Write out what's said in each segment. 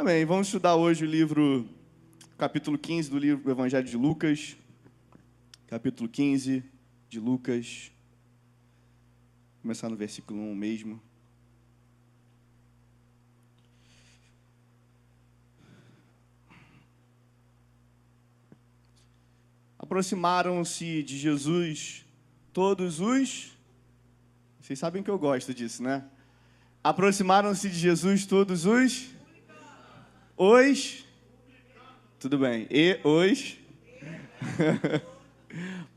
Amém. Vamos estudar hoje o livro, capítulo 15 do livro do Evangelho de Lucas. Capítulo 15 de Lucas. Vou começar no versículo 1 mesmo. Aproximaram-se de Jesus todos os... Vocês sabem que eu gosto disso, né? Aproximaram-se de Jesus todos os... Tudo bem.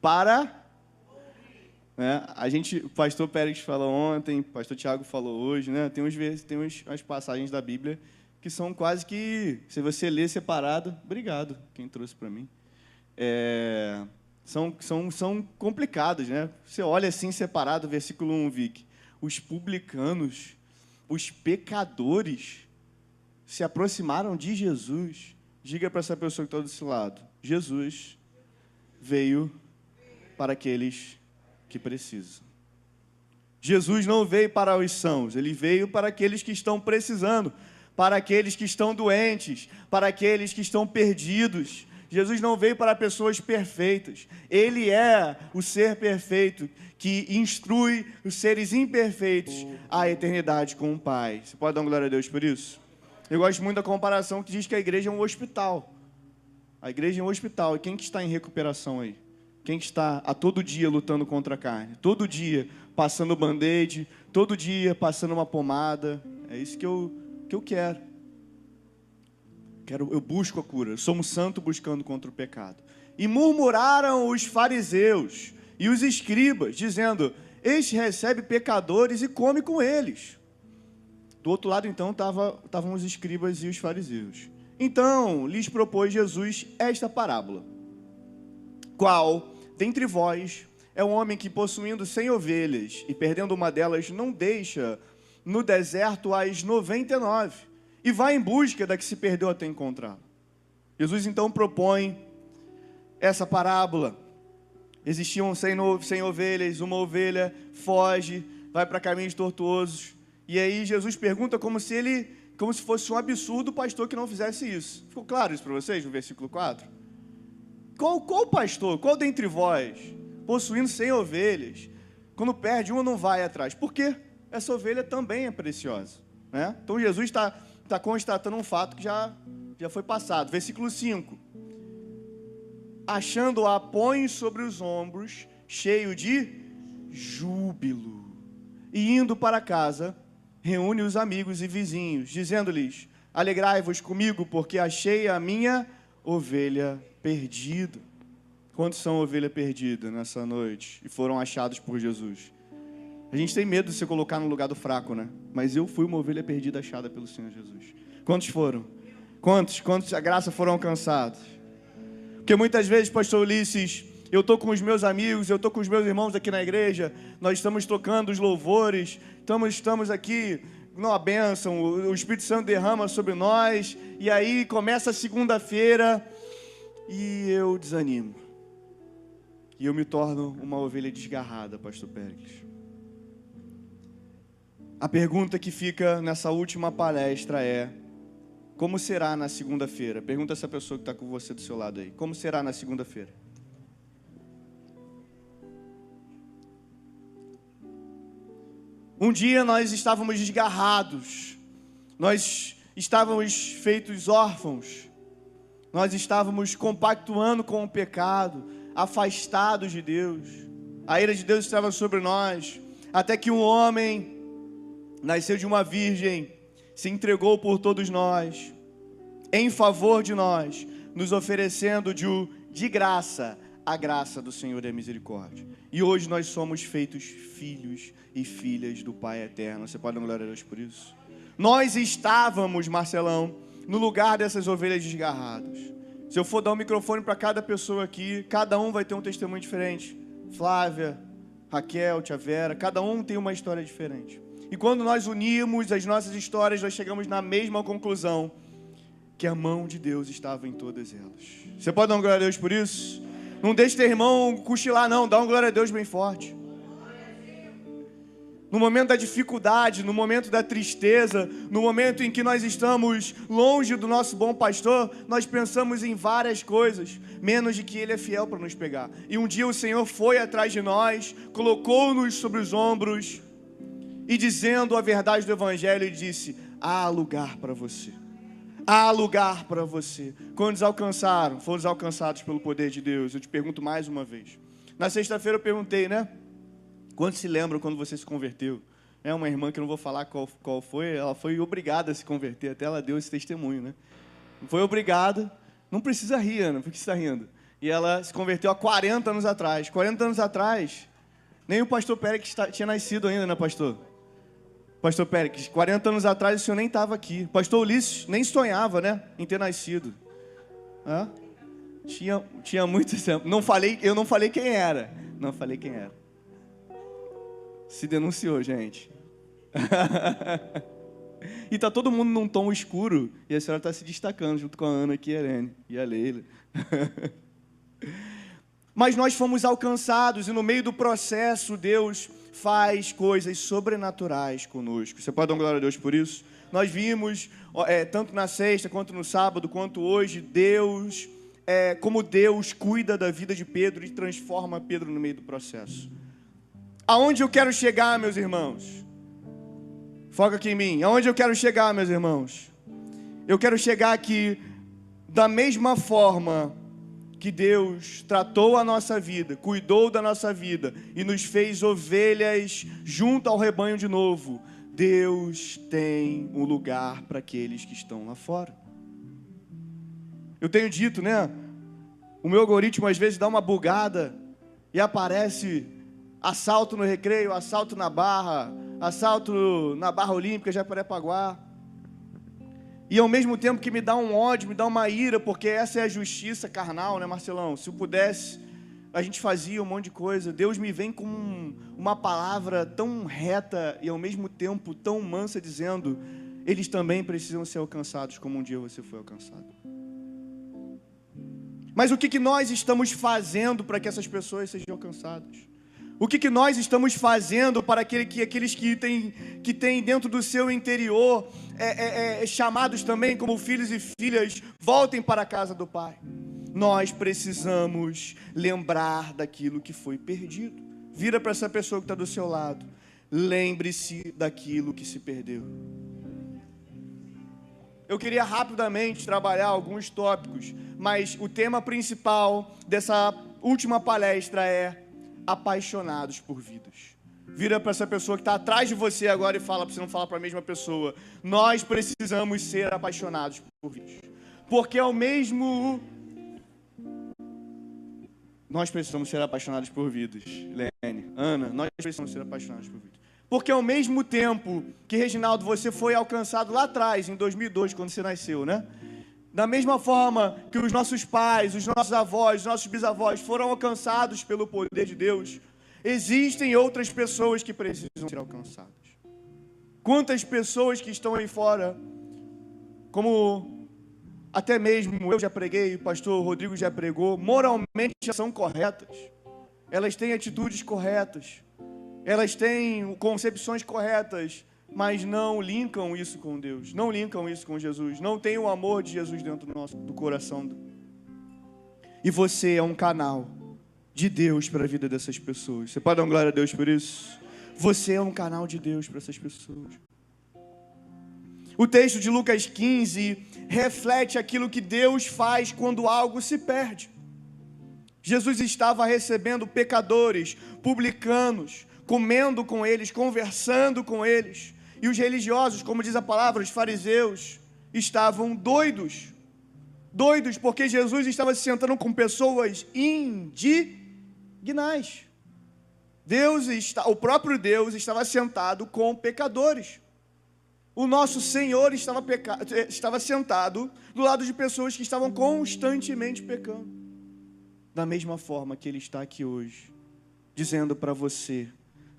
Para... Né? O pastor Pérez falou ontem, o pastor Tiago falou hoje, né? Tem umas passagens da Bíblia que são quase que, se você ler separado, obrigado, quem trouxe para mim. São complicados, né? Você olha assim separado, versículo 1, Vic. Os publicanos, os pecadores, se aproximaram de Jesus. Diga para essa pessoa que está desse lado: Jesus veio para aqueles que precisam. Jesus não veio para os sãos, ele veio para aqueles que estão precisando, para aqueles que estão doentes, para aqueles que estão perdidos. Jesus não veio para pessoas perfeitas. Ele é o ser perfeito que instrui os seres imperfeitos à eternidade com o Pai. Você pode dar uma glória a Deus por isso? Eu gosto muito da comparação que diz que a igreja é um hospital. A igreja é um hospital. E quem que está em recuperação aí? Quem que está a todo dia lutando contra a carne? Todo dia passando band-aid, todo dia passando uma pomada. É isso que eu quero. Eu busco a cura. Eu sou um santo buscando contra o pecado. E murmuraram os fariseus e os escribas, dizendo: este recebe pecadores e come com eles. Do outro lado, então, estavam os escribas e os fariseus. Então, lhes propôs Jesus esta parábola. Qual, dentre vós, é um homem que, possuindo 100 ovelhas e perdendo uma delas, não deixa no deserto as 99 e vai em busca da que se perdeu até encontrá-la? Jesus, então, propõe essa parábola. Existiam 100 ovelhas, uma ovelha foge, vai para caminhos tortuosos. E aí Jesus pergunta como se fosse um absurdo o pastor que não fizesse isso. Ficou claro isso para vocês no versículo 4? Qual pastor, qual dentre vós, possuindo 100 ovelhas, quando perde uma não vai atrás? Porque essa ovelha também é preciosa, né? Então Jesus está constatando um fato que já foi passado. Versículo 5. Achando-a, põe sobre os ombros, cheio de júbilo. E indo para casa, reúne os amigos e vizinhos, dizendo-lhes: alegrai-vos comigo, porque achei a minha ovelha perdida. Quantos são ovelha perdida nessa noite e foram achados por Jesus? A gente tem medo de se colocar no lugar do fraco, né? Mas eu fui uma ovelha perdida achada pelo Senhor Jesus. Quantos foram? Quantos a graça foram alcançados? Porque muitas vezes, pastor Ulisses, eu estou com os meus amigos, eu estou com os meus irmãos aqui na igreja, nós estamos tocando os louvores, estamos aqui numa bênção, o Espírito Santo derrama sobre nós, e aí começa a segunda-feira e eu desanimo. E eu me torno uma ovelha desgarrada, pastor Pérez. A pergunta que fica nessa última palestra é: como será na segunda-feira? Pergunta essa pessoa que está com você do seu lado aí. Como será na segunda-feira? Um dia nós estávamos desgarrados, nós estávamos feitos órfãos, nós estávamos compactuando com o pecado, afastados de Deus. A ira de Deus estava sobre nós, até que um homem nasceu de uma virgem, se entregou por todos nós, em favor de nós, nos oferecendo de graça a graça do Senhor e a misericórdia. E hoje nós somos feitos filhos e filhas do Pai eterno. Você pode dar glória a Deus por isso? Nós estávamos, Marcelão, no lugar dessas ovelhas desgarradas. Se eu for dar um microfone para cada pessoa aqui, cada um vai ter um testemunho diferente. Flávia, Raquel, Tia Vera, cada um tem uma história diferente. E quando nós unimos as nossas histórias, nós chegamos na mesma conclusão, que a mão de Deus estava em todas elas. Você pode dar uma glória a Deus por isso? Não deixe teu irmão cochilar não, dá uma glória a Deus bem forte. no momento da dificuldade, no momento da tristeza, no momento em que nós estamos longe do nosso bom pastor, nós pensamos em várias coisas, menos de que Ele é fiel para nos pegar. E um dia o Senhor foi atrás de nós, colocou-nos sobre os ombros e, dizendo a verdade do Evangelho, Ele disse: há lugar para você. Há lugar para você. Quando alcançaram, foram alcançados pelo poder de Deus. Eu te pergunto mais uma vez. Na sexta-feira eu perguntei, né? Quantos se lembram quando você se converteu? É uma irmã que eu não vou falar qual foi, ela foi obrigada a se converter, até ela deu esse testemunho, né? Foi obrigada, não precisa rir, Ana, por que você está rindo? E ela se converteu há 40 anos atrás. 40 anos atrás, nem o pastor Pérez tinha nascido ainda, né, pastor? Pastor Pérez, 40 anos atrás o senhor nem estava aqui. Pastor Ulisses nem sonhava, né, em ter nascido. Hã? Tinha muito tempo. Eu não falei quem era. Não falei quem era. Se denunciou, gente. E tá todo mundo num tom escuro. E a senhora está se destacando junto com a Ana aqui, a Irene e a Leila. Mas nós fomos alcançados, e no meio do processo Deus faz coisas sobrenaturais conosco. Você pode dar glória a Deus por isso? Nós vimos, tanto na sexta, quanto no sábado, quanto hoje, Deus, como Deus cuida da vida de Pedro e transforma Pedro no meio do processo. Aonde eu quero chegar, meus irmãos? Foca aqui em mim. Aonde eu quero chegar, meus irmãos? Eu quero chegar aqui da mesma forma que Deus tratou a nossa vida, cuidou da nossa vida e nos fez ovelhas junto ao rebanho de novo. Deus tem um lugar para aqueles que estão lá fora. Eu tenho dito, né? O meu algoritmo às vezes dá uma bugada e aparece assalto no Recreio, assalto na Barra Olímpica, Jacarepaguá. E ao mesmo tempo que me dá um ódio, me dá uma ira, porque essa é a justiça carnal, né, Marcelão? Se eu pudesse, a gente fazia um monte de coisa. Deus me vem com uma palavra tão reta e ao mesmo tempo tão mansa, dizendo: eles também precisam ser alcançados como um dia você foi alcançado. Mas o que nós estamos fazendo para que essas pessoas sejam alcançadas? O que nós estamos fazendo para aqueles que têm dentro do seu interior, chamados também como filhos e filhas, voltem para a casa do Pai? Nós precisamos lembrar daquilo que foi perdido. Vira para essa pessoa que está do seu lado. Lembre-se daquilo que se perdeu. Eu queria rapidamente trabalhar alguns tópicos, mas o tema principal dessa última palestra é apaixonados por vidas. Vira para essa pessoa que está atrás de você agora e fala, para você não falar para a mesma pessoa: nós precisamos ser apaixonados por vidas. Porque nós precisamos ser apaixonados por vidas. Lene, Ana, nós precisamos ser apaixonados por vidas. Porque ao mesmo tempo que, Reginaldo, você foi alcançado lá atrás, em 2002, quando você nasceu, né? Da mesma forma que os nossos pais, os nossos avós, os nossos bisavós foram alcançados pelo poder de Deus, existem outras pessoas que precisam ser alcançadas. Quantas pessoas que estão aí fora, como até mesmo eu já preguei, o pastor Rodrigo já pregou, moralmente já são corretas. Elas têm atitudes corretas, elas têm concepções corretas, mas não linkam isso com Deus, não linkam isso com Jesus, não tem o amor de Jesus dentro do coração. E você é um canal de Deus para a vida dessas pessoas. Você pode dar glória a Deus por isso? Você é um canal de Deus para essas pessoas. O texto de Lucas 15 reflete aquilo que Deus faz quando algo se perde. Jesus estava recebendo pecadores, publicanos, comendo com eles, conversando com eles. E os religiosos, como diz a palavra, os fariseus, estavam doidos. Doidos porque Jesus estava se sentando com pessoas indignais. O próprio Deus estava sentado com pecadores. O nosso Senhor estava sentado do lado de pessoas que estavam constantemente pecando. Da mesma forma que Ele está aqui hoje, dizendo para você: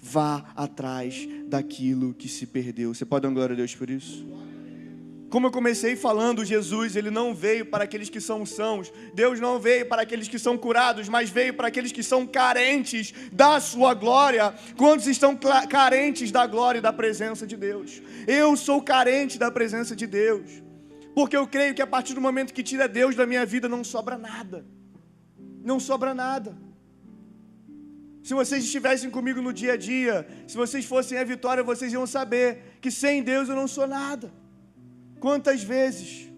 vá atrás daquilo que se perdeu. Você pode dar glória a Deus por isso? Como eu comecei falando, Jesus, ele não veio para aqueles que são sãos. Deus não veio para aqueles que são curados, mas veio para aqueles que são carentes da sua glória. Quantos estão carentes da glória e da presença de Deus? Eu sou carente da presença de Deus, porque eu creio que a partir do momento que tira Deus da minha vida, não sobra nada. Não sobra nada. Se vocês estivessem comigo no dia a dia, se vocês fossem a Vitória, vocês iam saber que sem Deus eu não sou nada. Quantas vezes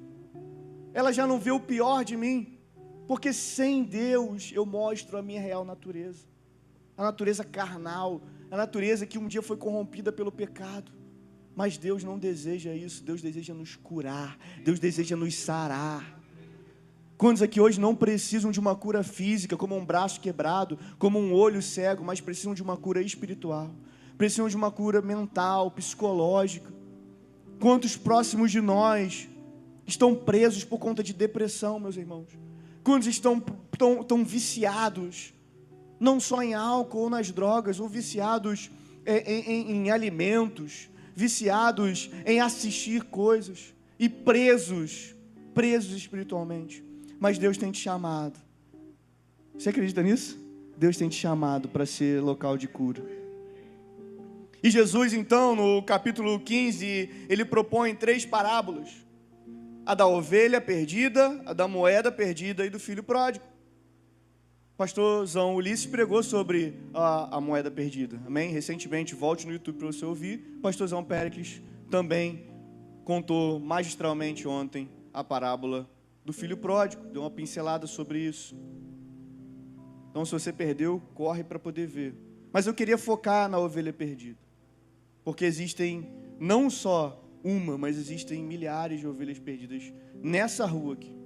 ela já não vê o pior de mim, porque sem Deus eu mostro a minha real natureza, a natureza carnal, a natureza que um dia foi corrompida pelo pecado. Mas Deus não deseja isso. Deus deseja nos curar, Deus deseja nos sarar. Quantos aqui hoje não precisam de uma cura física, como um braço quebrado, como um olho cego, mas precisam de uma cura espiritual, precisam de uma cura mental, psicológica? Quantos próximos de nós estão presos por conta de depressão, meus irmãos? Quantos estão viciados, não só em álcool ou nas drogas, ou viciados em alimentos, viciados em assistir coisas, e presos espiritualmente. Mas Deus tem te chamado. Você acredita nisso? Deus tem te chamado para ser local de cura. E Jesus, então, no capítulo 15, ele propõe 3 parábolas: a da ovelha perdida, a da moeda perdida e do filho pródigo. O pastorzão Ulisses pregou sobre a moeda perdida, amém? Recentemente, volte no YouTube para você ouvir. O pastorzão Péricles também contou magistralmente ontem a parábola do filho pródigo, deu uma pincelada sobre isso. Então, se você perdeu, corre para poder ver. Mas eu queria focar na ovelha perdida, porque existem não só uma, mas existem milhares de ovelhas perdidas nessa rua aqui.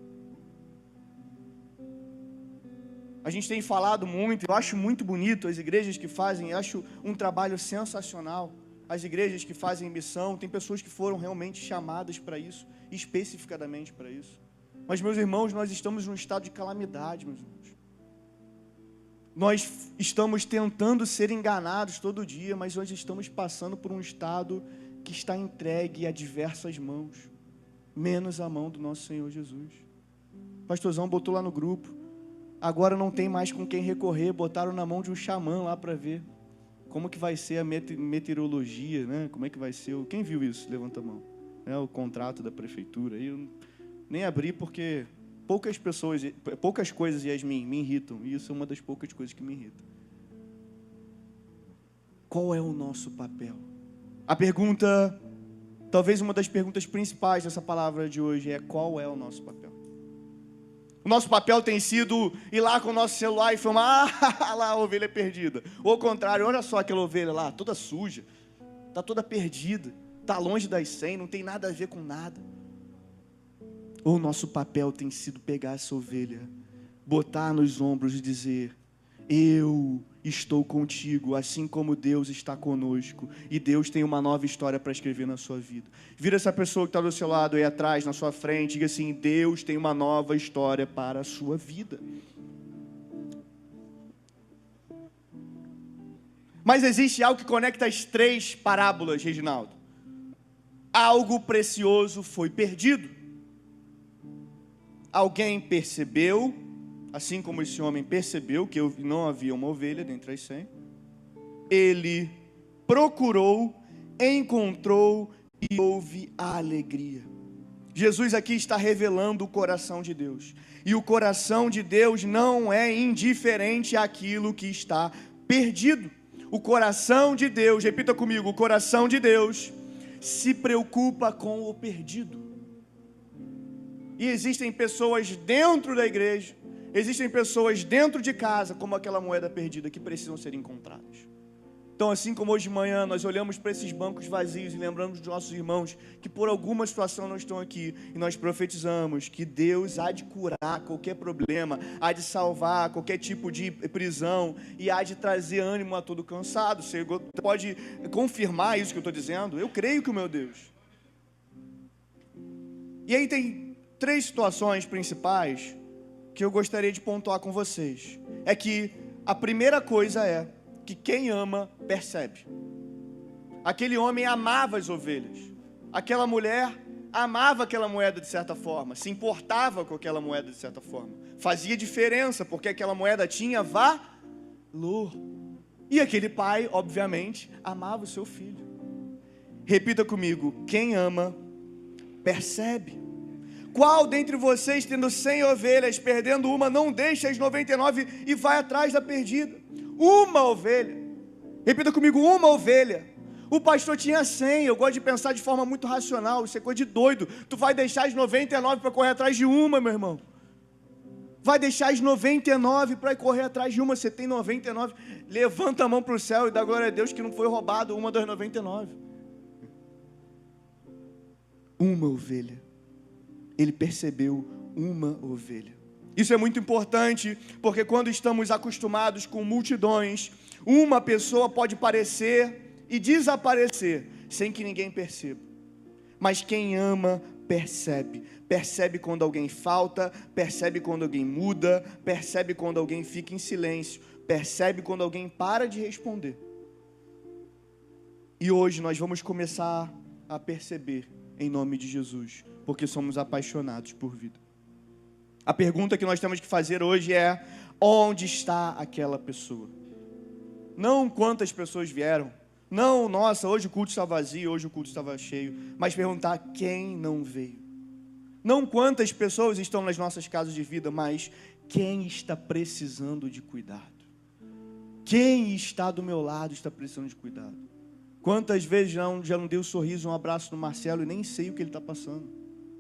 A gente tem falado muito, eu acho muito bonito as igrejas que fazem, eu acho um trabalho sensacional. As igrejas que fazem missão, tem pessoas que foram realmente chamadas para isso, especificadamente para isso. Mas, meus irmãos, nós estamos num estado de calamidade, meus irmãos. Nós estamos tentando ser enganados todo dia, mas nós estamos passando por um estado que está entregue a diversas mãos, menos a mão do nosso Senhor Jesus. O pastorzão botou lá no grupo, agora não tem mais com quem recorrer, botaram na mão de um xamã lá para ver como que vai ser a meteorologia, né? Como é que vai ser, quem viu isso? Levanta a mão. O contrato da prefeitura, eu nem abri porque poucas coisas, Yasmin, me irritam, e isso é uma das poucas coisas que me irritam. Qual é o nosso papel? A pergunta, talvez uma das perguntas principais dessa palavra de hoje é: qual é o nosso papel? O nosso papel tem sido ir lá com o nosso celular e filmar, lá a ovelha perdida. Ou ao contrário, olha só aquela ovelha lá, toda suja, está toda perdida, está longe das 100, não tem nada a ver com nada. Ou o nosso papel tem sido pegar essa ovelha, botar nos ombros e dizer: eu estou contigo, assim como Deus está conosco, e Deus tem uma nova história para escrever na sua vida. Vira essa pessoa que está do seu lado aí atrás, na sua frente, e diga assim: Deus tem uma nova história para a sua vida. Mas existe algo que conecta as 3 parábolas, Reginaldo. Algo precioso foi perdido. Alguém percebeu, assim como esse homem percebeu que não havia uma ovelha dentre as 100. Ele procurou, encontrou e houve a alegria. Jesus aqui está revelando o coração de Deus. E o coração de Deus não é indiferente àquilo que está perdido. O coração de Deus, repita comigo, o coração de Deus se preocupa com o perdido. E existem pessoas dentro da igreja, existem pessoas dentro de casa, como aquela moeda perdida, que precisam ser encontradas. Então, assim como hoje de manhã nós olhamos para esses bancos vazios e lembramos dos nossos irmãos que por alguma situação não estão aqui, e nós profetizamos que Deus há de curar qualquer problema, há de salvar qualquer tipo de prisão e há de trazer ânimo a todo cansado. Você pode confirmar isso que eu estou dizendo? Eu creio que o meu Deus. E aí tem 3 situações principais que eu gostaria de pontuar com vocês. É que a primeira coisa é que quem ama, percebe. Aquele homem amava as ovelhas. Aquela mulher amava aquela moeda de certa forma, se importava com aquela moeda de certa forma, fazia diferença, porque aquela moeda tinha valor. E aquele pai, obviamente, amava o seu filho. Repita comigo: quem ama, percebe. Qual dentre vocês, tendo 100 ovelhas, perdendo uma, não deixa as 99 e vai atrás da perdida? Uma ovelha. Repita comigo: uma ovelha. O pastor tinha 100, eu gosto de pensar de forma muito racional, isso é coisa de doido. Tu vai deixar as 99 para correr atrás de uma, meu irmão. Vai deixar as 99 para correr atrás de uma, você tem 99. Levanta a mão para o céu e dá glória a Deus que não foi roubado uma das 99. Uma ovelha. Ele percebeu uma ovelha. Isso é muito importante, porque quando estamos acostumados com multidões, uma pessoa pode parecer e desaparecer sem que ninguém perceba. Mas quem ama, percebe. Percebe quando alguém falta, percebe quando alguém muda, percebe quando alguém fica em silêncio, percebe quando alguém para de responder. E hoje nós vamos começar a perceber, em nome de Jesus, porque somos apaixonados por vida. A pergunta que nós temos que fazer hoje é: onde está aquela pessoa? Não quantas pessoas vieram, não, nossa, hoje o culto está vazio, hoje o culto estava cheio, mas perguntar quem não veio. Não quantas pessoas estão nas nossas casas de vida, mas quem está precisando de cuidado. Quem está do meu lado está precisando de cuidado. Quantas vezes já não dei um sorriso, um abraço no Marcelo e nem sei o que ele está passando.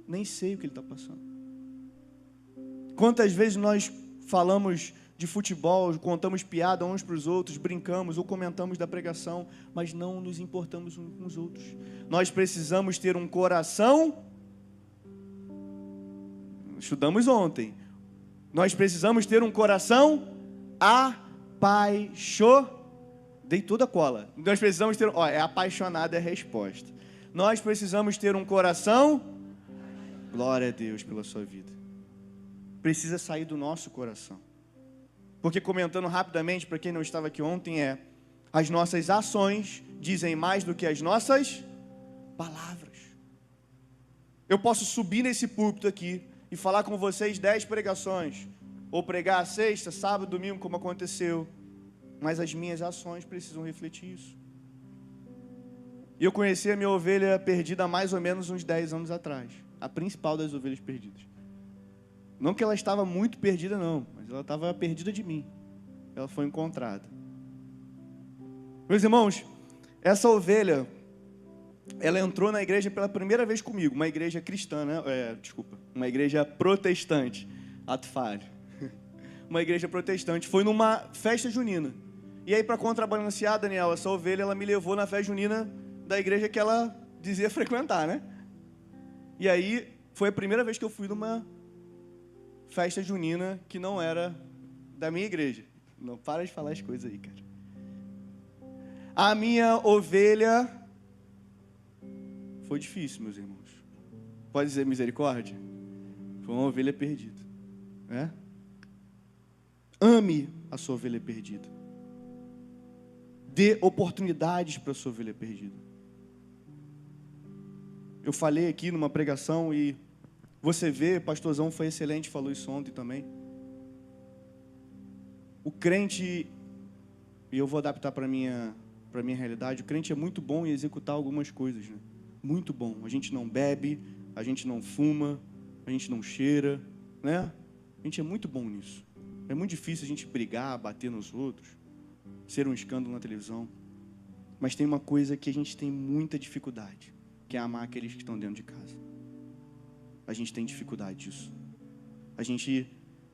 Nem sei o que ele está passando. Quantas vezes nós falamos de futebol, contamos piada uns para os outros, brincamos ou comentamos da pregação, mas não nos importamos uns com os outros. Nós precisamos ter um coração... Estudamos ontem. Nós precisamos ter um coração apaixonado. Dei toda a cola. Nós precisamos ter... apaixonado é a resposta. Nós precisamos ter um coração... Glória a Deus pela sua vida. Precisa sair do nosso coração. Porque, comentando rapidamente, para quem não estava aqui ontem, as nossas ações dizem mais do que as nossas palavras. Eu posso subir nesse púlpito aqui e falar com vocês 10 pregações, ou pregar a sexta, sábado, domingo, como aconteceu, mas as minhas ações precisam refletir isso. E eu conheci a minha ovelha perdida há mais ou menos uns 10 anos atrás, a principal das ovelhas perdidas. Não que ela estava muito perdida não, mas ela estava perdida de mim. Ela foi encontrada. Meus irmãos, essa ovelha, ela entrou na igreja pela primeira vez comigo, uma igreja cristã, né? Uma igreja protestante, ato falho. Uma igreja protestante, foi numa festa junina. E aí, para contrabalancear, Daniel, essa ovelha, ela me levou na festa junina da igreja que ela dizia frequentar, né? E aí, foi a primeira vez que eu fui numa festa junina que não era da minha igreja. Não para de falar as coisas aí, cara. A minha ovelha... Foi difícil, meus irmãos. Pode dizer misericórdia? Foi uma ovelha perdida. Né? Ame a sua ovelha perdida. Dê oportunidades para a sua ovelha perdida. Eu falei aqui numa pregação e você vê, pastorzão foi excelente, falou isso ontem também. O crente, e eu vou adaptar para a minha realidade, o crente é muito bom em executar algumas coisas, né? Muito bom. A gente não bebe, a gente não fuma, a gente não cheira, né? A gente é muito bom nisso. É muito difícil a gente brigar, bater nos outros, ser um escândalo na televisão. Mas tem uma coisa que a gente tem muita dificuldade, que é amar aqueles que estão dentro de casa. A gente tem dificuldade disso. A gente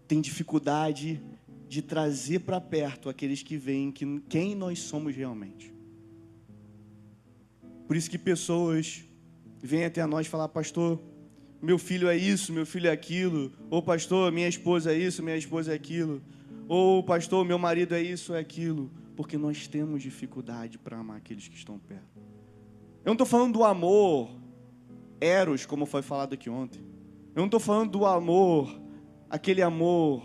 tem dificuldade de trazer para perto aqueles que veem quem nós somos realmente. Por isso que pessoas vêm até nós falar: pastor, meu filho é isso, meu filho é aquilo. Ou pastor, minha esposa é isso, minha esposa é aquilo. Ou pastor, meu marido é isso, é aquilo. Porque nós temos dificuldade para amar aqueles que estão perto. Eu não estou falando do amor eros, como foi falado aqui ontem. Eu não estou falando do amor, aquele amor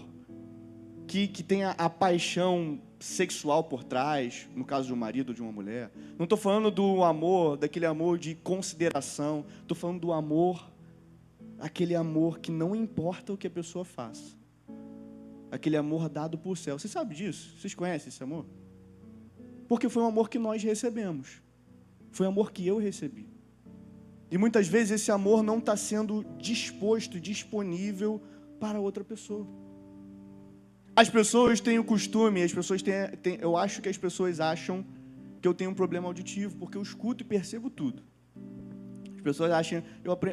que tem a paixão sexual por trás, no caso de um marido ou de uma mulher. Não estou falando do amor, daquele amor de consideração. Estou falando do amor, aquele amor que não importa o que a pessoa faça. Aquele amor dado por céu. Você sabe disso? Vocês conhecem esse amor? Porque foi um amor que nós recebemos. Foi um amor que eu recebi. E muitas vezes esse amor não está sendo disposto, disponível para outra pessoa. As pessoas têm o costume, eu acho que as pessoas acham que eu tenho um problema auditivo, porque eu escuto e percebo tudo. As pessoas acham,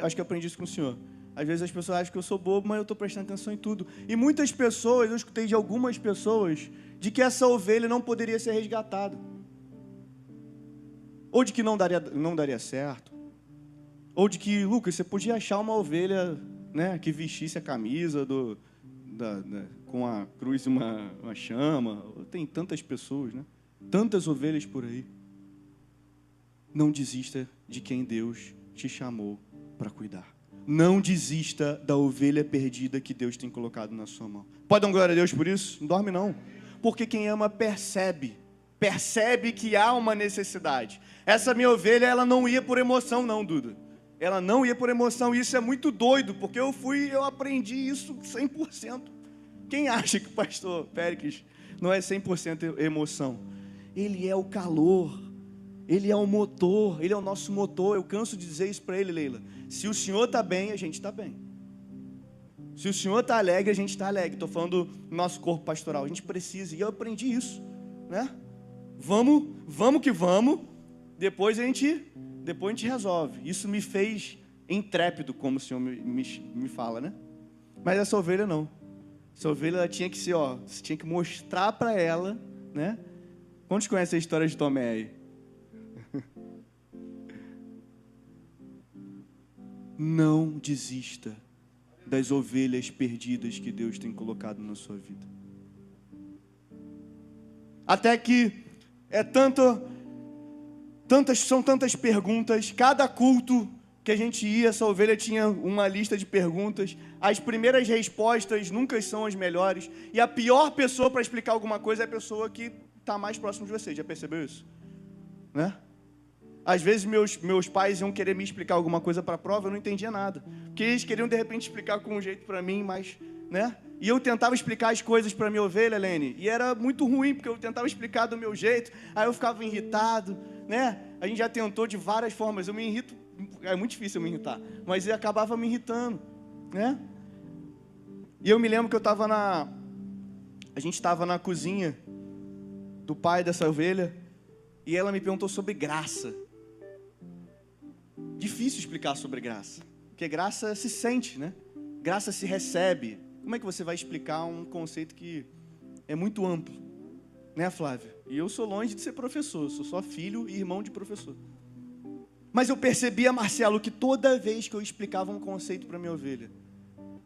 acho que eu aprendi isso com o senhor. Às vezes as pessoas acham que eu sou bobo, mas eu estou prestando atenção em tudo. E muitas pessoas, eu escutei de algumas pessoas, de que essa ovelha não poderia ser resgatada. Ou de que não daria certo. Ou de que, Lucas, você podia achar uma ovelha, né, que vestisse a camisa com a cruz e uma chama. Tem tantas pessoas, né? Tantas ovelhas por aí. Não desista de quem Deus te chamou para cuidar. Não desista da ovelha perdida que Deus tem colocado na sua mão. Pode dar glória a Deus por isso? Não dorme não. Porque quem ama percebe que há uma necessidade. Essa minha ovelha, ela não ia por emoção não, Duda. Ela não ia por emoção, e isso é muito doido, porque eu aprendi isso 100%. Quem acha que o pastor Péricles não é 100% emoção? Ele é o calor, ele é o motor, ele é o nosso motor. Eu canso de dizer isso para ele, Leila. Se o senhor está bem, a gente está bem. Se o senhor está alegre, a gente está alegre. Estou falando do nosso corpo pastoral, a gente precisa, e eu aprendi isso, né? Vamos que vamos, depois a gente resolve. Isso me fez intrépido, como o Senhor me fala, né? Mas essa ovelha não. Essa ovelha, ela tinha que ser, você tinha que mostrar para ela, né? Quantos conhecem a história de Tomé aí? Não desista das ovelhas perdidas que Deus tem colocado na sua vida. Até que são tantas perguntas. Cada culto que a gente ia, essa ovelha tinha uma lista de perguntas. As primeiras respostas nunca são as melhores. E a pior pessoa para explicar alguma coisa é a pessoa que está mais próximo de você. Já percebeu isso? Né? Às vezes meus pais iam querer me explicar alguma coisa para a prova, eu não entendia nada. Porque eles queriam de repente explicar com um jeito para mim, mas, né? E eu tentava explicar as coisas para minha ovelha, Helene, e era muito ruim, porque eu tentava explicar do meu jeito, aí eu ficava irritado, né? A gente já tentou de várias formas, eu me irrito, é muito difícil eu me irritar, mas eu acabava me irritando, né? E eu me lembro que a gente estava na cozinha do pai dessa ovelha, e ela me perguntou sobre graça. Difícil explicar sobre graça, porque graça se sente, né? Graça se recebe. Como é que você vai explicar um conceito que é muito amplo? Né, Flávia? E eu sou longe de ser professor, sou só filho e irmão de professor. Mas eu percebia, Marcelo, que toda vez que eu explicava um conceito para minha ovelha,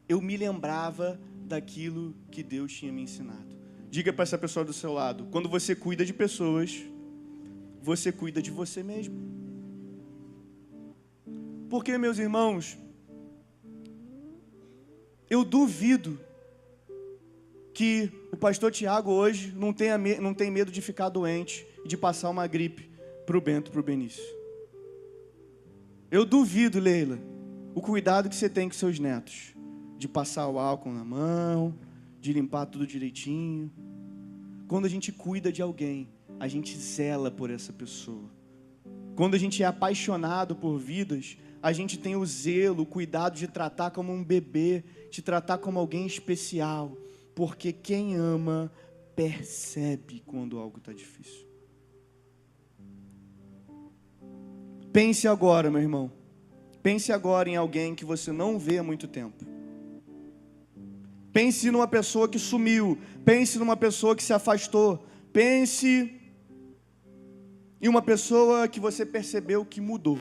eu me lembrava daquilo que Deus tinha me ensinado. Diga para essa pessoa do seu lado, quando você cuida de pessoas, você cuida de você mesmo. Porque, meus irmãos, eu duvido que o pastor Tiago hoje não tem medo de ficar doente e de passar uma gripe para o Bento, para o Benício. Eu duvido, Leila, o cuidado que você tem com seus netos, de passar o álcool na mão, de limpar tudo direitinho. Quando a gente cuida de alguém, a gente zela por essa pessoa. Quando a gente é apaixonado por vidas, a gente tem o zelo, o cuidado de tratar como um bebê, de tratar como alguém especial, porque quem ama percebe quando algo está difícil. Pense agora, meu irmão. Pense agora em alguém que você não vê há muito tempo. Pense numa pessoa que sumiu. Pense numa pessoa que se afastou. Pense em uma pessoa que você percebeu que mudou.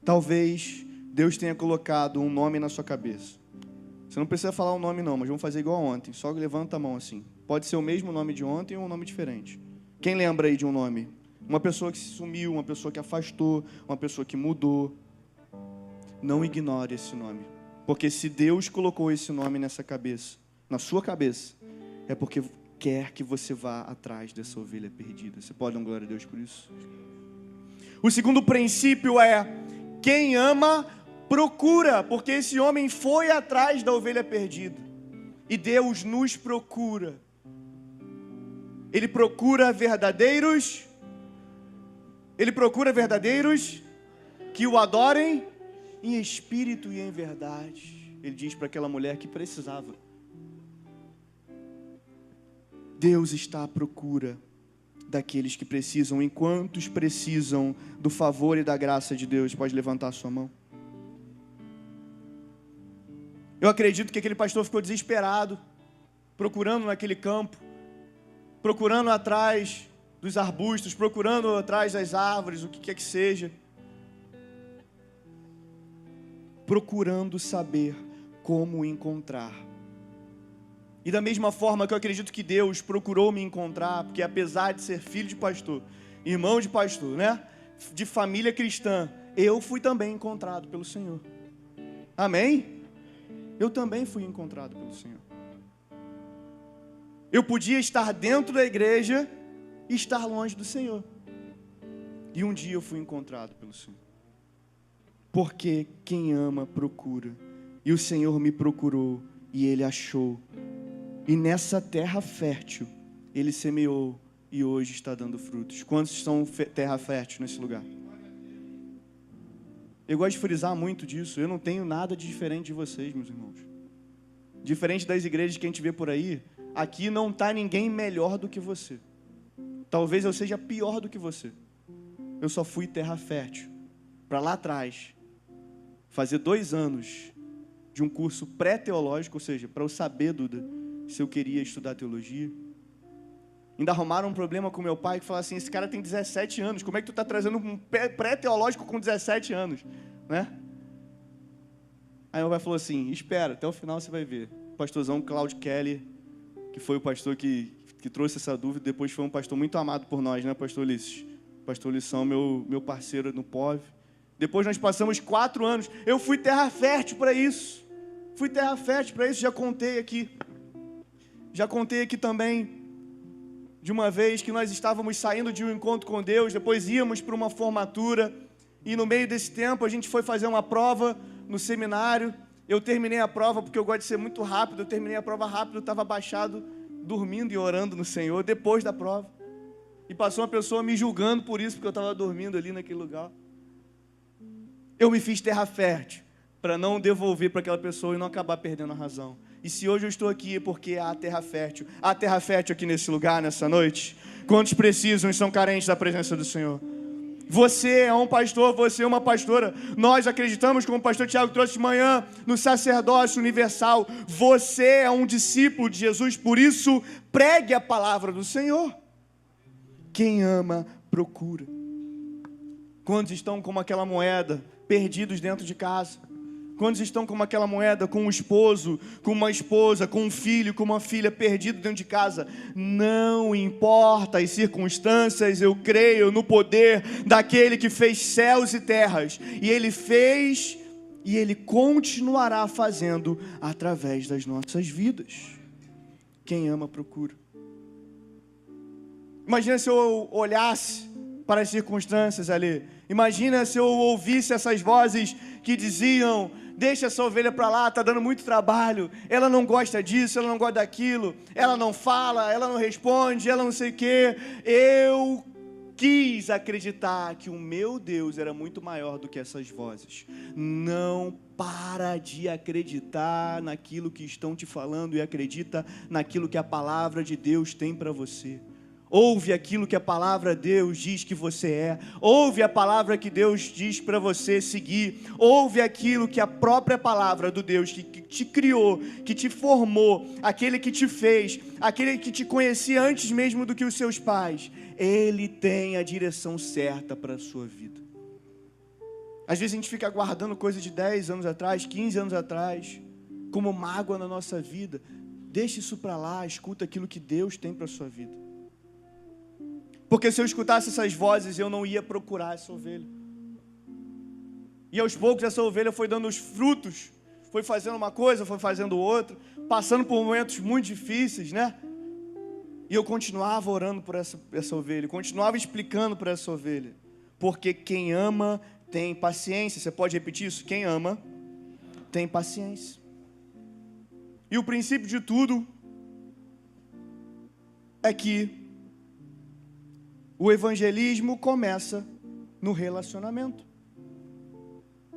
Talvez Deus tenha colocado um nome na sua cabeça. Você não precisa falar o nome não, mas vamos fazer igual ontem. Só levanta a mão assim. Pode ser o mesmo nome de ontem ou um nome diferente. Quem lembra aí de um nome? Uma pessoa que sumiu, uma pessoa que afastou, uma pessoa que mudou. Não ignore esse nome. Porque se Deus colocou esse nome nessa cabeça, na sua cabeça, é porque quer que você vá atrás dessa ovelha perdida. Você pode dar glória a Deus por isso? O segundo princípio é: quem ama, procura, porque esse homem foi atrás da ovelha perdida. E Deus nos procura. Ele procura verdadeiros que o adorem em espírito e em verdade. Ele diz para aquela mulher que precisava. Deus está à procura daqueles que precisam. Enquanto precisam do favor e da graça de Deus? Pode levantar a sua mão. Eu acredito que aquele pastor ficou desesperado, procurando naquele campo, procurando atrás dos arbustos, procurando atrás das árvores, o que quer que seja, procurando saber como encontrar. E da mesma forma que eu acredito que Deus procurou me encontrar, porque apesar de ser filho de pastor, irmão de pastor, né, de família cristã, eu fui também encontrado pelo Senhor. Amém? Eu também fui encontrado pelo Senhor. Eu podia estar dentro da igreja e estar longe do Senhor. E um dia eu fui encontrado pelo Senhor. Porque quem ama, procura. E o Senhor me procurou e Ele achou. E nessa terra fértil, Ele semeou e hoje está dando frutos. Quantos são terra fértil nesse lugar? Eu gosto de frisar muito disso. Eu não tenho nada de diferente de vocês, meus irmãos. Diferente das igrejas que a gente vê por aí, aqui não está ninguém melhor do que você. Talvez eu seja pior do que você. Eu só fui terra fértil. Para lá atrás, fazer 2 anos de um curso pré-teológico, ou seja, para eu saber, Duda, se eu queria estudar teologia. Ainda arrumaram um problema com meu pai, que falava assim: esse cara tem 17 anos, como é que tu está trazendo um pré-teológico com 17 anos? Né? Aí meu pai falou assim: espera, até o final você vai ver. O pastorzão Claudio Kelly, que foi o pastor que trouxe essa dúvida, depois foi um pastor muito amado por nós, né, pastor Ulisses? Pastor Ulisses, meu parceiro no POV. Depois nós passamos 4 anos. Eu fui terra fértil para isso. Já contei aqui. Já contei aqui também de uma vez que nós estávamos saindo de um encontro com Deus, depois íamos para uma formatura, e no meio desse tempo a gente foi fazer uma prova no seminário. Eu terminei a prova, porque eu gosto de ser muito rápido, eu terminei a prova rápido, eu estava abaixado, dormindo e orando no Senhor, depois da prova. E passou uma pessoa me julgando por isso, porque eu estava dormindo ali naquele lugar. Eu me fiz terra fértil, para não devolver para aquela pessoa e não acabar perdendo a razão. E se hoje eu estou aqui é porque há terra fértil aqui nesse lugar, nessa noite. Quantos precisam e são carentes da presença do Senhor? Você é um pastor, você é uma pastora. Nós acreditamos, como o pastor Tiago trouxe de manhã, no sacerdócio universal. Você é um discípulo de Jesus, por isso pregue a palavra do Senhor. Quem ama, procura. Quantos estão como aquela moeda, perdidos dentro de casa? Quantos estão como aquela moeda, com um esposo, com uma esposa, com um filho, com uma filha, perdido dentro de casa? Não importa as circunstâncias, eu creio no poder daquele que fez céus e terras. E Ele fez, e Ele continuará fazendo através das nossas vidas. Quem ama, procura. Imagina se eu olhasse para as circunstâncias ali. Imagina se eu ouvisse essas vozes que diziam: deixa essa ovelha para lá, está dando muito trabalho, ela não gosta disso, ela não gosta daquilo, ela não fala, ela não responde, ela não sei o quê. Eu quis acreditar que o meu Deus era muito maior do que essas vozes. Não para de acreditar naquilo que estão te falando e acredita naquilo que a palavra de Deus tem para você. Ouve aquilo que a palavra de Deus diz que você é. Ouve a palavra que Deus diz para você seguir. Ouve aquilo que a própria palavra do Deus que te criou, que te formou, aquele que te fez, aquele que te conhecia antes mesmo do que os seus pais. Ele tem a direção certa para a sua vida. Às vezes a gente fica guardando coisas de 10 anos atrás, 15 anos atrás, como mágoa na nossa vida. Deixa isso para lá, escuta aquilo que Deus tem para a sua vida. Porque se eu escutasse essas vozes, eu não ia procurar essa ovelha. E aos poucos essa ovelha foi dando os frutos, foi fazendo uma coisa, foi fazendo outra, passando por momentos muito difíceis, né? E eu continuava orando por essa ovelha, continuava explicando para essa ovelha. Porque quem ama tem paciência. Você pode repetir isso? Quem ama tem paciência. E o princípio de tudo é que o evangelismo começa no relacionamento.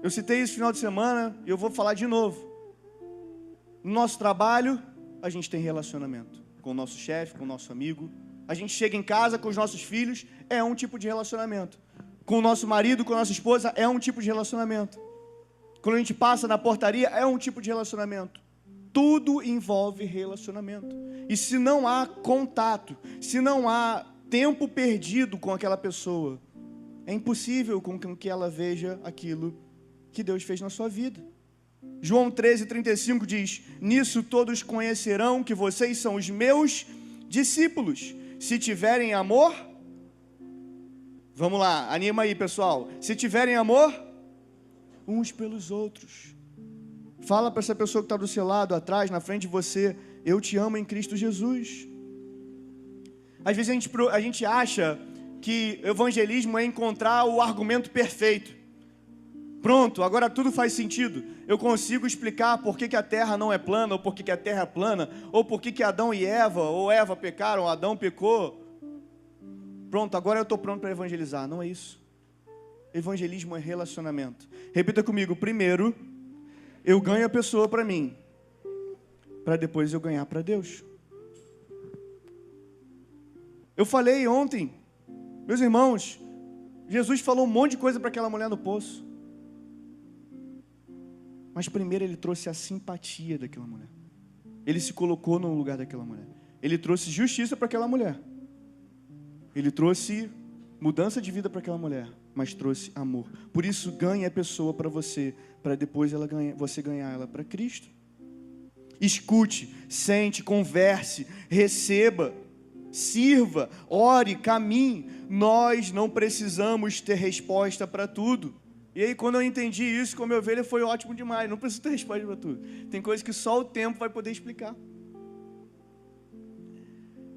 Eu citei isso no final de semana e eu vou falar de novo. No nosso trabalho, a gente tem relacionamento com o nosso chefe, com o nosso amigo. A gente chega em casa com os nossos filhos, é um tipo de relacionamento. Com o nosso marido, com a nossa esposa, é um tipo de relacionamento. Quando a gente passa na portaria, é um tipo de relacionamento. Tudo envolve relacionamento. E se não há contato, se não há tempo perdido com aquela pessoa, é impossível com que ela veja aquilo que Deus fez na sua vida. João 13:35 diz: nisso todos conhecerão que vocês são os meus discípulos, se tiverem amor. Vamos lá, anima aí, pessoal. Se tiverem amor uns pelos outros. Fala para essa pessoa que está do seu lado, atrás, na frente de você: eu te amo em Cristo Jesus. Às vezes a gente acha que evangelismo é encontrar o argumento perfeito. Pronto, agora tudo faz sentido. Eu consigo explicar por que a terra não é plana, ou por que a terra é plana, ou por que Adão e Eva, ou Eva pecaram, ou Adão pecou. Pronto, agora eu estou pronto para evangelizar. Não é isso. Evangelismo é relacionamento. Repita comigo: primeiro, eu ganho a pessoa para mim, para depois eu ganhar para Deus. Eu falei ontem, meus irmãos, Jesus falou um monte de coisa para aquela mulher no poço. Mas primeiro ele trouxe a simpatia daquela mulher. Ele se colocou no lugar daquela mulher. Ele trouxe justiça para aquela mulher. Ele trouxe mudança de vida para aquela mulher, mas trouxe amor. Por isso, ganhe a pessoa para você, para depois você ganhar ela para Cristo. Escute, sente, converse, receba, sirva, ore, caminhe. Nós não precisamos ter resposta para tudo. E aí, quando eu entendi isso, como ovelha, foi ótimo demais. Não preciso ter resposta para tudo. Tem coisas que só o tempo vai poder explicar.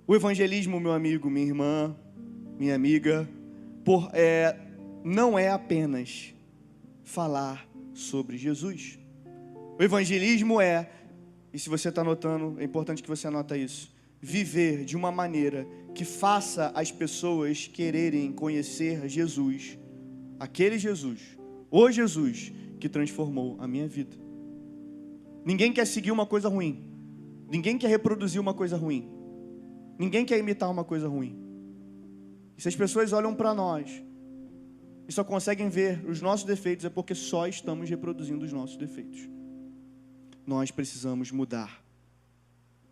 O evangelismo, meu amigo, minha irmã, minha amiga, não é apenas falar sobre Jesus. O evangelismo e se você está anotando, é importante que você anota isso, viver de uma maneira que faça as pessoas quererem conhecer Jesus, aquele Jesus, o Jesus que transformou a minha vida. Ninguém quer seguir uma coisa ruim. Ninguém quer reproduzir uma coisa ruim. Ninguém quer imitar uma coisa ruim. E se as pessoas olham para nós e só conseguem ver os nossos defeitos, é porque só estamos reproduzindo os nossos defeitos. Nós precisamos mudar.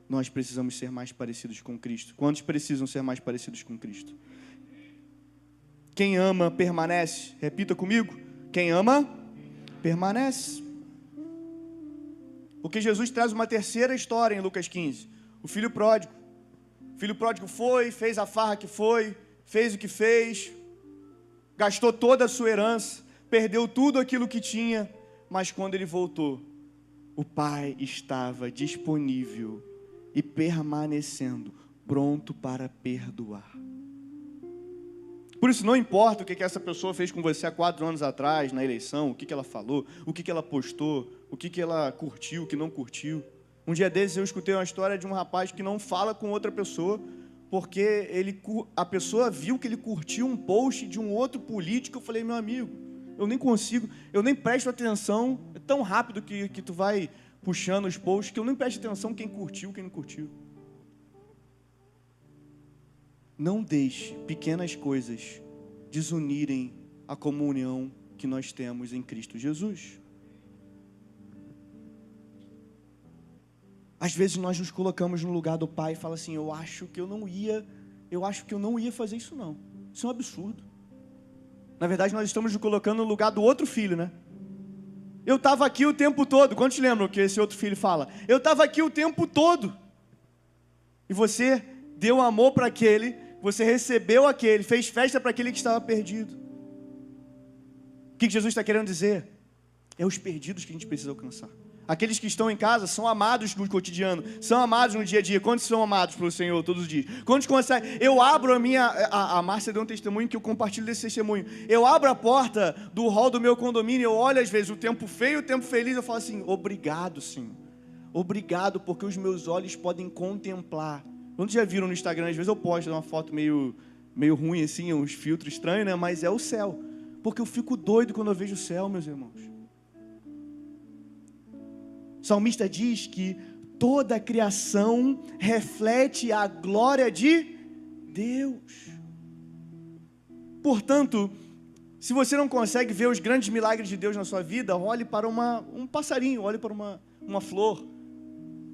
Nós precisamos ser mais parecidos com Cristo. Quantos precisam ser mais parecidos com Cristo? Quem ama, permanece. Repita comigo. Quem ama, permanece. Porque Jesus traz uma terceira história em Lucas 15. O filho pródigo. O filho pródigo foi, fez a farra que foi, fez o que fez, gastou toda a sua herança, perdeu tudo aquilo que tinha, mas quando ele voltou, o pai estava disponível e permanecendo, pronto para perdoar. Por isso não importa o que essa pessoa fez com você há 4 anos atrás, na eleição, o que ela falou, o que ela postou, o que ela curtiu, o que não curtiu. Um dia desses eu escutei uma história de um rapaz que não fala com outra pessoa, porque a pessoa viu que ele curtiu um post de um outro político. Eu falei: meu amigo, eu nem presto atenção, é tão rápido que tu vai puxando os posts, que eu nem presto atenção quem curtiu, quem não curtiu. Não deixe pequenas coisas desunirem a comunhão que nós temos em Cristo Jesus. Às vezes nós nos colocamos no lugar do pai e fala assim: eu acho que eu não ia fazer isso não. Isso é um absurdo. Na verdade, nós estamos nos colocando no lugar do outro filho, né? Eu estava aqui o tempo todo. Quantos lembram que esse outro filho fala? Eu estava aqui o tempo todo. E você deu amor para aquele, você recebeu aquele, fez festa para aquele que estava perdido. O que Jesus está querendo dizer? É os perdidos que a gente precisa alcançar. Aqueles que estão em casa são amados no cotidiano, são amados no dia a dia. Quantos são amados pelo Senhor todos os dias? Quantos conseguem? Eu abro a Márcia deu um testemunho que eu compartilho desse testemunho. Eu abro a porta do hall do meu condomínio, eu olho às vezes o tempo feio, o tempo feliz, eu falo assim, obrigado, Senhor. Obrigado, porque os meus olhos podem contemplar. Quantos já viram no Instagram, às vezes eu posto uma foto meio ruim assim, uns filtros estranhos, né? Mas é o céu. Porque eu fico doido quando eu vejo o céu, meus irmãos. O salmista diz que toda a criação reflete a glória de Deus. Portanto, se você não consegue ver os grandes milagres de Deus na sua vida, olhe para um passarinho, olhe para uma flor,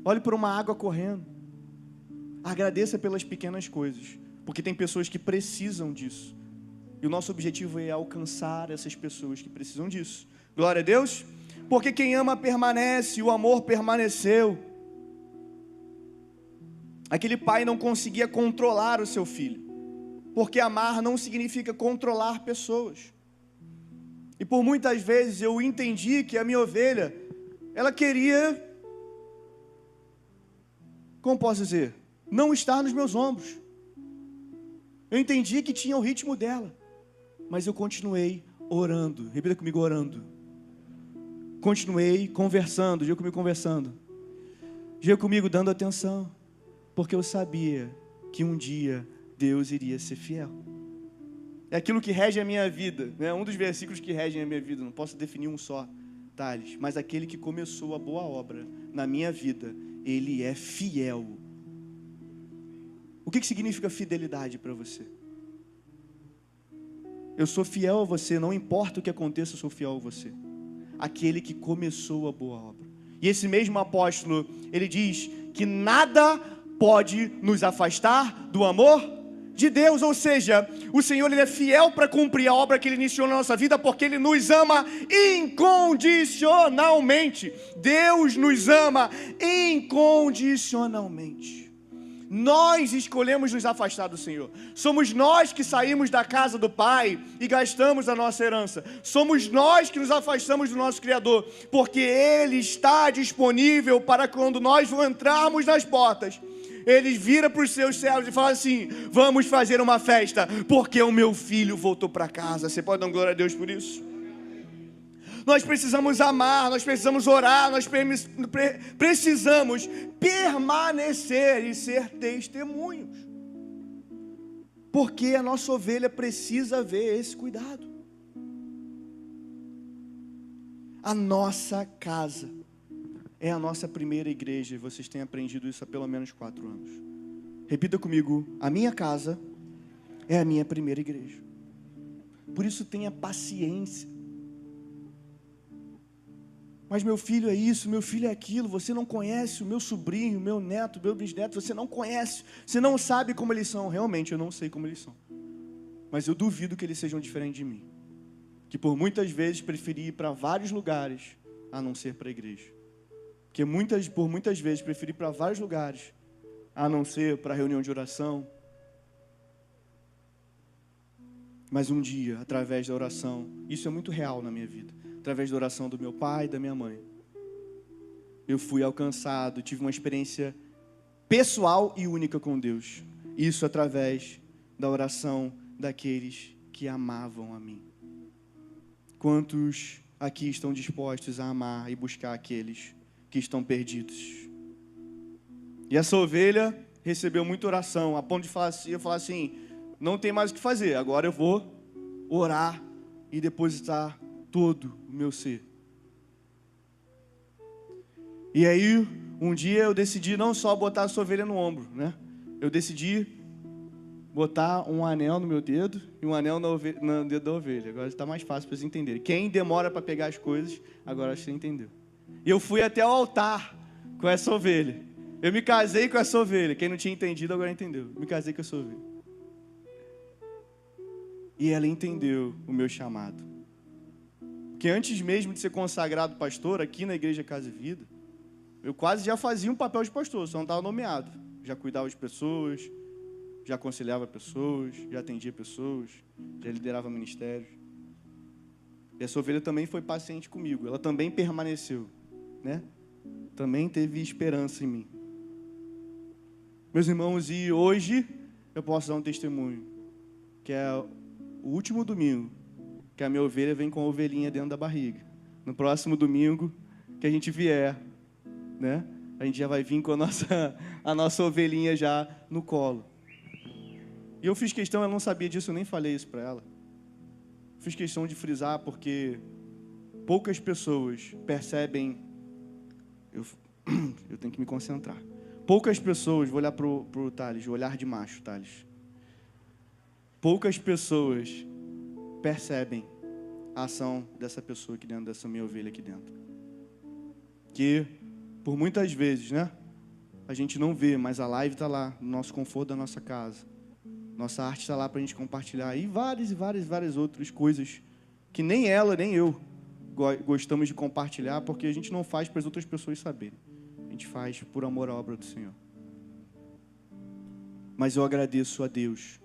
olhe para uma água correndo. Agradeça pelas pequenas coisas, porque tem pessoas que precisam disso. E o nosso objetivo é alcançar essas pessoas que precisam disso. Glória a Deus. Porque quem ama permanece, o amor permaneceu. Aquele pai não conseguia controlar o seu filho, porque amar não significa controlar pessoas. E por muitas vezes eu entendi que a minha ovelha, ela queria, como posso dizer, não estar nos meus ombros. Eu entendi que tinha o ritmo dela, mas eu continuei orando. Repita comigo, orando. Continuei conversando, diga comigo conversando. Diga comigo dando atenção, porque eu sabia que um dia Deus iria ser fiel. É aquilo que rege a minha vida, né? Um dos versículos que regem a minha vida, não posso definir um só, Thales, mas aquele que começou a boa obra na minha vida, ele é fiel. O que significa fidelidade para você? Eu sou fiel a você, não importa o que aconteça, eu sou fiel a você. Aquele que começou a boa obra. E esse mesmo apóstolo, ele diz que nada pode nos afastar do amor de Deus, ou seja, o Senhor ele é fiel para cumprir a obra que Ele iniciou na nossa vida, porque Ele nos ama incondicionalmente. Deus nos ama incondicionalmente. Nós escolhemos nos afastar do Senhor. Somos nós que saímos da casa do Pai e gastamos a nossa herança. Somos nós que nos afastamos do nosso Criador, porque Ele está disponível para quando nós entrarmos nas portas. Ele vira para os seus servos e fala assim: vamos fazer uma festa, porque o meu filho voltou para casa. Você pode dar glória a Deus por isso? Nós precisamos amar, nós precisamos orar, nós precisamos permanecer e ser testemunhos. Porque a nossa ovelha precisa ver esse cuidado. A nossa casa é a nossa primeira igreja, e vocês têm aprendido isso há pelo menos 4 anos. Repita comigo: a minha casa é a minha primeira igreja. Por isso tenha paciência. Mas meu filho é isso, meu filho é aquilo, você não conhece o meu sobrinho, o meu neto, o meu bisneto, você não conhece, você não sabe como eles são. Realmente eu não sei como eles são, mas eu duvido que eles sejam diferentes de mim, que por muitas vezes preferi ir para vários lugares a não ser para a igreja, que por muitas vezes preferi ir para vários lugares a não ser para a reunião de oração. Mas um dia, através da oração, isso é muito real na minha vida, através da oração do meu pai e da minha mãe, eu fui alcançado, tive uma experiência pessoal e única com Deus. Isso através da oração daqueles que amavam a mim. Quantos aqui estão dispostos a amar e buscar aqueles que estão perdidos? E essa ovelha recebeu muita oração, a ponto de eu falar assim: não tem mais o que fazer, agora eu vou orar e depositar todo o meu ser. E aí, um dia eu decidi não só botar essa ovelha no ombro, né? Eu decidi botar um anel no meu dedo e um anel no dedo da ovelha. Agora está mais fácil para vocês entenderem. Quem demora para pegar as coisas, agora acho que você entendeu. E eu fui até o altar com essa ovelha. Eu me casei com essa ovelha. Quem não tinha entendido, agora entendeu. Me casei com essa ovelha. E ela entendeu o meu chamado. Porque antes mesmo de ser consagrado pastor aqui na Igreja Casa e Vida, eu quase já fazia um papel de pastor, só não estava nomeado. Já cuidava de pessoas, já aconselhava pessoas, já atendia pessoas, já liderava ministérios. E essa ovelha também foi paciente comigo, ela também permaneceu, né? também teve esperança em mim. Meus irmãos, e hoje eu posso dar um testemunho, que é o último domingo que a minha ovelha vem com a ovelhinha dentro da barriga. No próximo domingo que a gente vier, né, a gente já vai vir com a nossa ovelhinha já no colo. E eu fiz questão, ela não sabia disso, eu nem falei isso para ela. Fiz questão de frisar porque poucas pessoas percebem. Eu tenho que me concentrar. Poucas pessoas, vou olhar pro Thales, o olhar de macho, Thales. Poucas pessoas percebem a ação dessa pessoa aqui dentro, dessa minha ovelha aqui dentro. Que, por muitas vezes, né, a gente não vê, mas a live está lá, no nosso conforto da nossa casa. Nossa arte está lá para a gente compartilhar. E várias outras coisas que nem ela, nem eu gostamos de compartilhar, porque a gente não faz para as outras pessoas saberem. A gente faz por amor à obra do Senhor. Mas eu agradeço a Deus.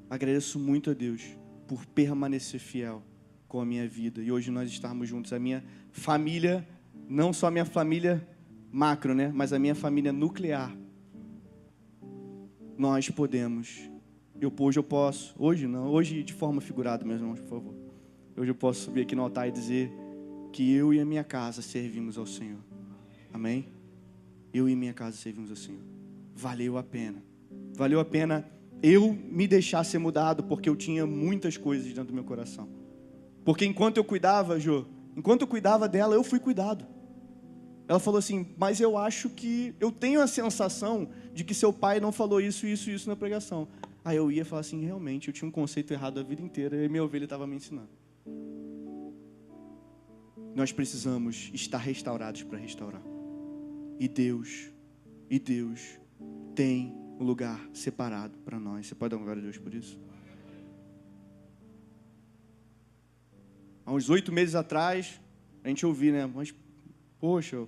Agradeço muito a Deus por permanecer fiel com a minha vida. E hoje nós estarmos juntos. A minha família, não só a minha família macro, né? Mas a minha família nuclear. Nós podemos. Hoje eu posso. Hoje não. Hoje de forma figurada, meus irmãos, por favor. Hoje eu posso subir aqui no altar e dizer que eu e a minha casa servimos ao Senhor. Amém? Eu e minha casa servimos ao Senhor. Valeu a pena. Valeu a pena eu me deixar ser mudado, porque eu tinha muitas coisas dentro do meu coração. Porque enquanto eu cuidava, Jô, enquanto eu cuidava dela, eu fui cuidado. Ela falou assim, mas eu acho que, eu tenho a sensação de que seu pai não falou isso na pregação. Aí eu ia falar assim, realmente, eu tinha um conceito errado a vida inteira e minha ovelha estava me ensinando. Nós precisamos estar restaurados para restaurar. E Deus tem um lugar separado para nós. Você pode dar uma glória a Deus por isso? Há uns 8 meses atrás, a gente ouviu, né? Mas, poxa,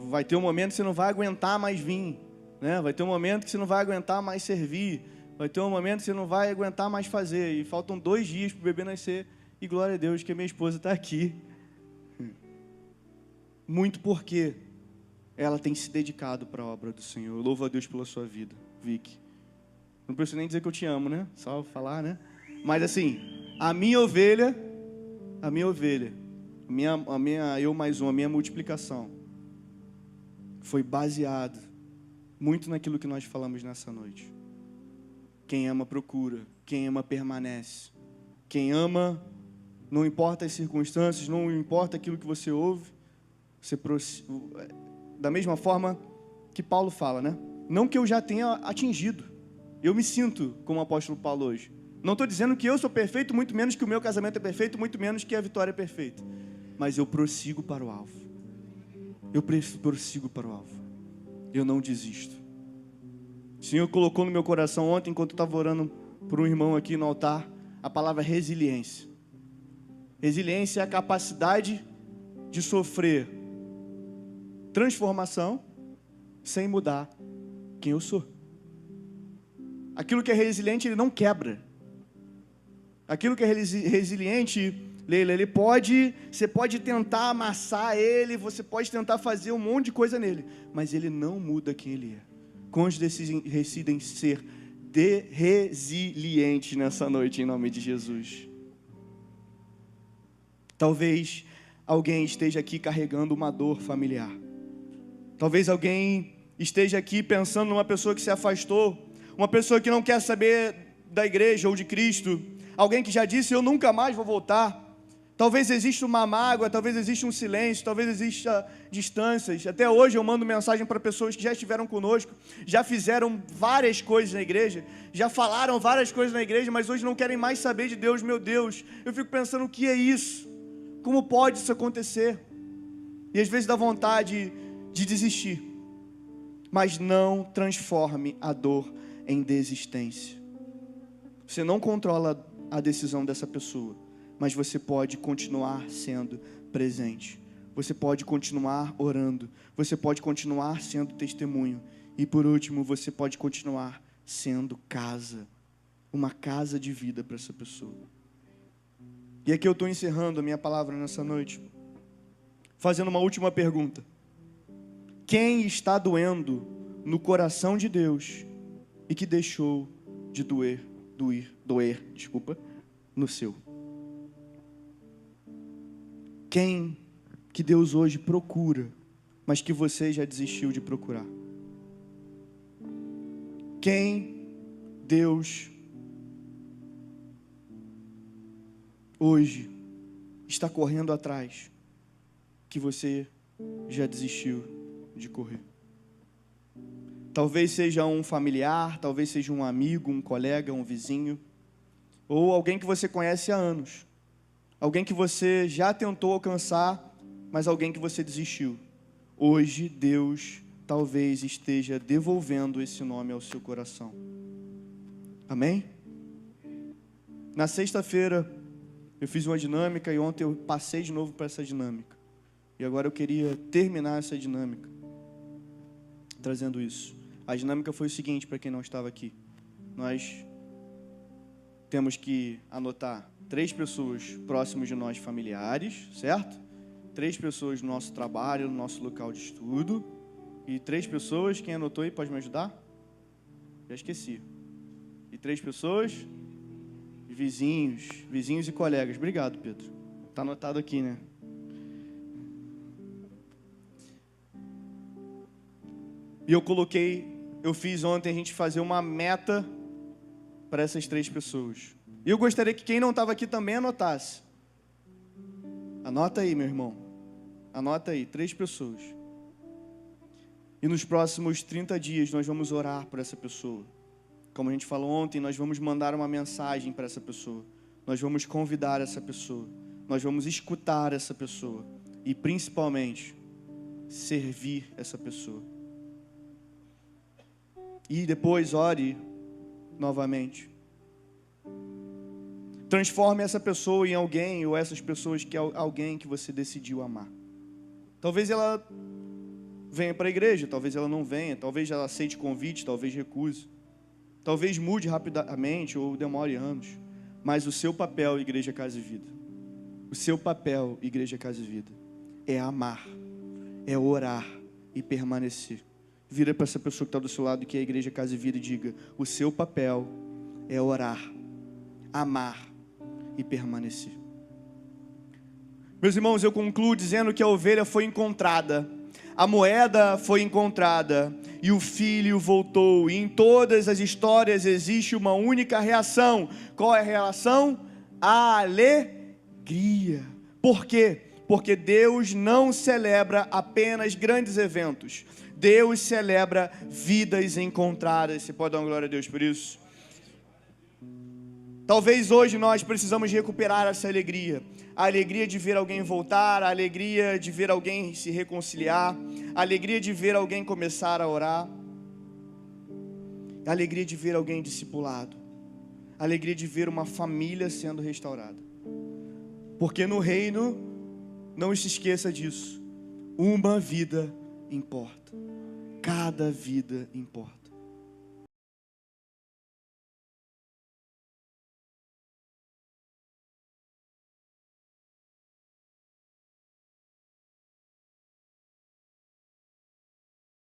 vai ter um momento que você não vai aguentar mais vir, né? Vai ter um momento que você não vai aguentar mais servir. Vai ter um momento que você não vai aguentar mais fazer. E faltam 2 dias para o bebê nascer. E glória a Deus que a minha esposa está aqui. Muito porque ela tem se dedicado para a obra do Senhor. Eu louvo a Deus pela sua vida, Vicky. Não preciso nem dizer que eu te amo, né? Só falar, né? Mas assim, a minha multiplicação foi baseada muito naquilo que nós falamos nessa noite. Quem ama procura, quem ama permanece. Quem ama, não importa as circunstâncias, não importa aquilo que você ouve, da mesma forma que Paulo fala, né? Não que eu já tenha atingido. Eu me sinto como o apóstolo Paulo hoje. Não estou dizendo que eu sou perfeito, muito menos que o meu casamento é perfeito, muito menos que a vitória é perfeita. Mas eu prossigo para o alvo. Eu prossigo para o alvo. Eu não desisto. O Senhor colocou no meu coração ontem, enquanto eu estava orando por um irmão aqui no altar, a palavra resiliência. Resiliência é a capacidade de sofrer transformação sem mudar quem eu sou. Aquilo que é resiliente, ele não quebra. Aquilo que é resiliente, Leila, você pode tentar amassar ele, você pode tentar fazer um monte de coisa nele, mas ele não muda quem ele é. Quantos decidem ser resilientes nessa noite, em nome de Jesus? Talvez alguém esteja aqui carregando uma dor familiar. Talvez alguém esteja aqui pensando numa pessoa que se afastou, uma pessoa que não quer saber da igreja ou de Cristo, alguém que já disse, eu nunca mais vou voltar. Talvez exista uma mágoa, talvez exista um silêncio, talvez exista distâncias. Até hoje eu mando mensagem para pessoas que já estiveram conosco, já fizeram várias coisas na igreja, já falaram várias coisas na igreja, mas hoje não querem mais saber de Deus. Meu Deus, eu fico pensando, o que é isso? Como pode isso acontecer? E às vezes dá vontade de desistir. Mas não transforme a dor em desistência. Você não controla a decisão dessa pessoa, mas você pode continuar sendo presente. Você pode continuar orando. Você pode continuar sendo testemunho. E por último, você pode continuar sendo casa. Uma casa de vida para essa pessoa. E aqui eu estou encerrando a minha palavra nessa noite, fazendo uma última pergunta. Quem está doendo no coração de Deus e que deixou de doer, no seu? Quem que Deus hoje procura, mas que você já desistiu de procurar? Quem Deus hoje está correndo atrás, que você já desistiu de correr? Talvez seja um familiar, talvez seja um amigo, um colega, um vizinho, ou alguém que você conhece há anos, alguém que você já tentou alcançar, mas alguém que você desistiu. Hoje Deus talvez esteja devolvendo esse nome ao seu coração. Amém? Na sexta-feira eu fiz uma dinâmica e ontem eu passei de novo para essa dinâmica. E agora eu queria terminar essa dinâmica trazendo isso. A dinâmica foi o seguinte, para quem não estava aqui. Nós temos que anotar 3 pessoas próximas de nós, familiares, certo? 3 pessoas no nosso trabalho, no nosso local de estudo. E 3 pessoas, quem anotou aí pode me ajudar? Já esqueci. E 3 pessoas, vizinhos e colegas. Obrigado, Pedro. Está anotado aqui, né? E eu fiz ontem a gente fazer uma meta para essas 3 pessoas. E eu gostaria que quem não estava aqui também anotasse. Anota aí, meu irmão. Anota aí, 3 pessoas. E nos próximos 30 dias nós vamos orar por essa pessoa. Como a gente falou ontem, nós vamos mandar uma mensagem para essa pessoa. Nós vamos convidar essa pessoa. Nós vamos escutar essa pessoa. E principalmente, servir essa pessoa. E depois ore novamente. Transforme essa pessoa em alguém, ou essas pessoas que é alguém que você decidiu amar. Talvez ela venha para a igreja, talvez ela não venha, talvez ela aceite convite, talvez recuse. Talvez mude rapidamente ou demore anos. Mas o seu papel, Igreja Casa e Vida, o seu papel, Igreja Casa e Vida, é amar, é orar e permanecer. Vira para essa pessoa que está do seu lado, que é a Igreja Casa e Vida, e diga: o seu papel é orar, amar e permanecer. Meus irmãos, eu concluo dizendo que a ovelha foi encontrada, a moeda foi encontrada e o filho voltou. E em todas as histórias existe uma única reação. Qual é a reação? A alegria. Por quê? Porque Deus não celebra apenas grandes eventos. Deus celebra vidas encontradas. Você pode dar uma glória a Deus por isso? Talvez hoje nós precisamos recuperar essa alegria. A alegria de ver alguém voltar, a alegria de ver alguém se reconciliar, a alegria de ver alguém começar a orar, a alegria de ver alguém discipulado, a alegria de ver uma família sendo restaurada. Porque no reino, não se esqueça disso, uma vida importa. Cada vida importa.